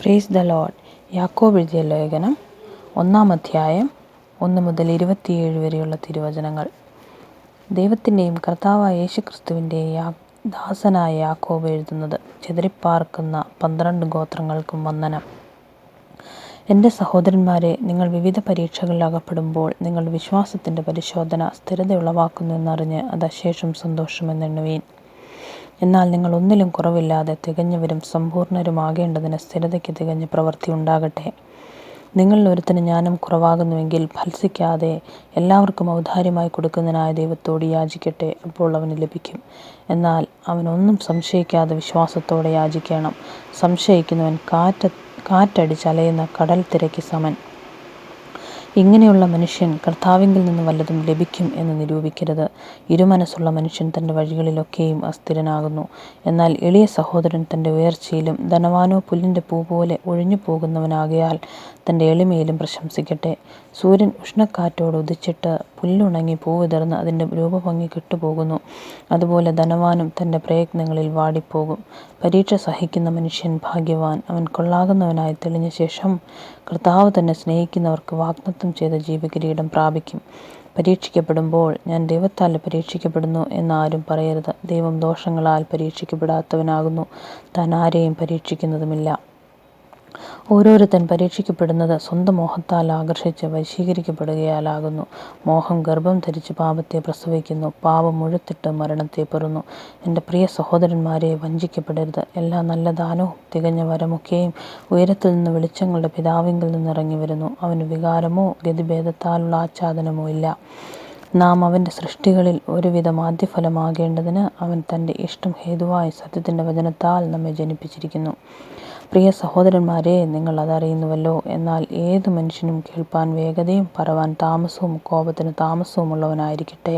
Praise the Lord. യാക്കോബ് എഴുതിയ ലേഖനം 1-ാം അധ്യായം 1 മുതൽ 27 വരെയുള്ള തിരുവചനങ്ങൾ. ദൈവത്തിൻ്റെയും കർത്താവായ യേശുക്രിസ്തുവിൻ്റെയും ദാസനായ യാക്കോബ് എഴുതുന്നത്. ചിതറിപ്പാർക്കുന്ന 12 ഗോത്രങ്ങൾക്കും വന്ദനം. എൻ്റെ സഹോദരന്മാരെ, നിങ്ങൾ വിവിധ പരീക്ഷകളിൽ അകപ്പെടുമ്പോൾ നിങ്ങളുടെ വിശ്വാസത്തിൻ്റെ പരിശോധന സ്ഥിരത ഉളവാക്കുന്നു എന്നറിഞ്ഞ് അത് അശേഷം സന്തോഷമെന്നെണ്ണുവീൻ. എന്നാൽ നിങ്ങൾ ഒന്നിലും കുറവില്ലാതെ തികഞ്ഞവരും സമ്പൂർണ്ണരുമാകേണ്ടതിന് സ്ഥിരതയ്ക്ക് തികഞ്ഞ പ്രവൃത്തി ഉണ്ടാകട്ടെ. നിങ്ങളിൽ ഒരുത്തന് ജ്ഞാനം കുറവാകുന്നുവെങ്കിൽ ഭത്സിക്കാതെ എല്ലാവർക്കും ഔദാര്യമായി കൊടുക്കുന്നതിനായ ദൈവത്തോട് യാചിക്കട്ടെ, അപ്പോൾ അവന് ലഭിക്കും. എന്നാൽ അവനൊന്നും സംശയിക്കാതെ വിശ്വാസത്തോടെ യാചിക്കണം. സംശയിക്കുന്നവൻ കാറ്റടിച്ചലയുന്ന കടൽ തിരയ്ക്ക് സമൻ. ഇങ്ങനെയുള്ള മനുഷ്യൻ കർത്താവിങ്കിൽ നിന്ന് വല്ലതും ലഭിക്കും എന്ന് നിരൂപിക്കരുത്. ഇരുമനസ്സുള്ള മനുഷ്യൻ തൻ്റെ വഴികളിലൊക്കെയും അസ്ഥിരനാകുന്നു. എന്നാൽ എളിയ സഹോദരൻ തൻ്റെ ഉയർച്ചയിലും ധനവാനോ പുല്ലിൻ്റെ പൂ പോലെ ഒഴിഞ്ഞു പോകുന്നവനാകയാൽ തൻ്റെ എളിമയിലും പ്രശംസിക്കട്ടെ. സൂര്യൻ ഉഷ്ണക്കാറ്റോട് ഉദിച്ചിട്ട് പുല്ലുണങ്ങി പൂവിതർന്ന് അതിൻ്റെ രൂപഭംഗി കെട്ടുപോകുന്നു. അതുപോലെ ധനവാനും തൻ്റെ പ്രയത്നങ്ങളിൽ വാടിപ്പോകും. പരീക്ഷ സഹിക്കുന്ന മനുഷ്യൻ ഭാഗ്യവാൻ. അവൻ കൊള്ളാകുന്നവനായി തെളിഞ്ഞ ശേഷം കർത്താവ് തന്നെ സ്നേഹിക്കുന്നവർക്ക് വാഗ്ദത്തം ചെയ്ത ജീവകിരീടം പ്രാപിക്കും. പരീക്ഷിക്കപ്പെടുമ്പോൾ ഞാൻ ദൈവത്താൽ പരീക്ഷിക്കപ്പെടുന്നു എന്നാരും പറയരുത്. ദൈവം ദോഷങ്ങളാൽ പരീക്ഷിക്കപ്പെടാത്തവനാകുന്നു, താൻ ആരെയും പരീക്ഷിക്കുന്നതുമില്ല. ഓരോരുത്തൻ പരീക്ഷിക്കപ്പെടുന്നത് സ്വന്തം മോഹത്താൽ ആകർഷിച്ച് വശീകരിക്കപ്പെടുകയാലാകുന്നു. മോഹം ഗർഭം ധരിച്ച് പാപത്തെ പ്രസവിക്കുന്നു, പാപം മുഴുത്തിട്ട് മരണത്തെ പെറുന്നു. എൻ്റെ പ്രിയ സഹോദരന്മാരെ, വഞ്ചിക്കപ്പെടരുത്. എല്ലാ നല്ല ദാനവും തികഞ്ഞ വരമൊക്കെയും ഉയരത്തിൽ നിന്ന് വെളിച്ചങ്ങളുടെ പിതാവിങ്കിൽ നിന്ന് ഇറങ്ങി വരുന്നു. അവന് വികാരമോ ഗതിഭേദത്താലുള്ള ആച്ഛാദനമോ ഇല്ല. നാം അവൻ്റെ സൃഷ്ടികളിൽ ഒരുവിധം ആദ്യഫലമാകേണ്ടതിന് അവൻ തൻ്റെ ഇഷ്ടം ഹേതുവായി സത്യത്തിൻ്റെ വചനത്താൽ നമ്മെ ജനിപ്പിച്ചിരിക്കുന്നു. പ്രിയ സഹോദരന്മാരെ, നിങ്ങൾ അതറിയുന്നുവല്ലോ. എന്നാൽ ഏതു മനുഷ്യനും കേൾപ്പാൻ വേഗതയും പറവാൻ താമസവും കോപത്തിന് താമസവും ഉള്ളവനായിരിക്കട്ടെ.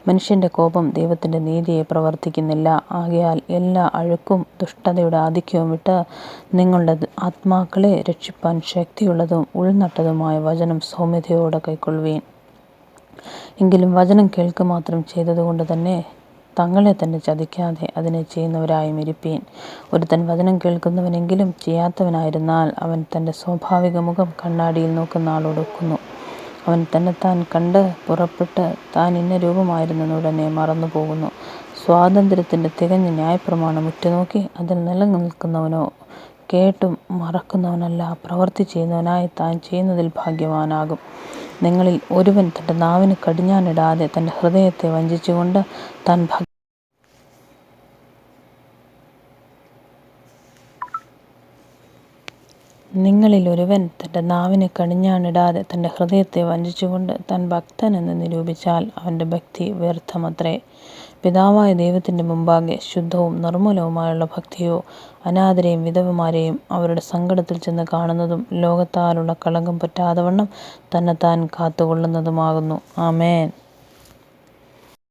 മനുഷ്യൻ്റെ കോപം ദൈവത്തിൻ്റെ നീതിയെ പ്രവർത്തിക്കുന്നില്ല. ആകയാൽ എല്ലാ അഴുക്കും ദുഷ്ടതയുടെ ആധിക്യവും വിട്ട് നിങ്ങളുടെ ആത്മാക്കളെ രക്ഷിപ്പാൻ ശക്തിയുള്ളതും ഉൾനട്ടതുമായ വചനം സൗമ്യതയോടെ കൈക്കൊള്ളുവീൻ. എങ്കിലും വചനം കേൾക്കുക മാത്രം ചെയ്തതുകൊണ്ട് തന്നെ തങ്ങളെ തന്നെ ചതിക്കാതെ അതിനെ ചെയ്യുന്നവരായും ഇരിപ്പീൻ. ഒരുത്തൻ വചനം കേൾക്കുന്നവനെങ്കിലും ചെയ്യാത്തവനായിരുന്നാൽ അവൻ തൻ്റെ സ്വാഭാവിക മുഖം കണ്ണാടിയിൽ നോക്കുന്ന ആളോട് ഒക്കുന്നു. അവൻ തന്നെത്താൻ കണ്ട് പുറപ്പെട്ട് താൻ ഇന്ന രൂപമായിരുന്നെന്ന് ഉടനെ മറന്നു പോകുന്നു. സ്വാതന്ത്ര്യത്തിൻ്റെ തികഞ്ഞ ന്യായപ്രമാണം ഉറ്റുനോക്കി അതിൽ നിലനിൽക്കുന്നവനോ കേട്ടും മറക്കുന്നവനല്ല, പ്രവൃത്തി ചെയ്യുന്നവനായി താൻ ചെയ്യുന്നതിൽ ഭാഗ്യവാനാകും. നിങ്ങളിൽ ഒരുവൻ തൻ്റെ നാവിന് കടിഞ്ഞാണിടാതെ തൻ്റെ ഹൃദയത്തെ വഞ്ചിച്ചുകൊണ്ട് താൻ ഭക്തനെന്ന് നിരൂപിച്ചാൽ അവൻ്റെ ഭക്തി വ്യർത്ഥമത്രേ. പിതാവായ ദൈവത്തിൻ്റെ മുമ്പാകെ ശുദ്ധവും നിർമ്മലവുമായുള്ള ഭക്തിയോ അനാഥരെയും വിധവമാരെയും അവരുടെ സങ്കടത്തിൽ ചെന്ന് കാണുന്നതും ലോകത്താലുള്ള കളങ്കം പറ്റാതവണ്ണം തന്നെത്താൻ കാത്തുകൊള്ളുന്നതുമാകുന്നു. ആമേൻ.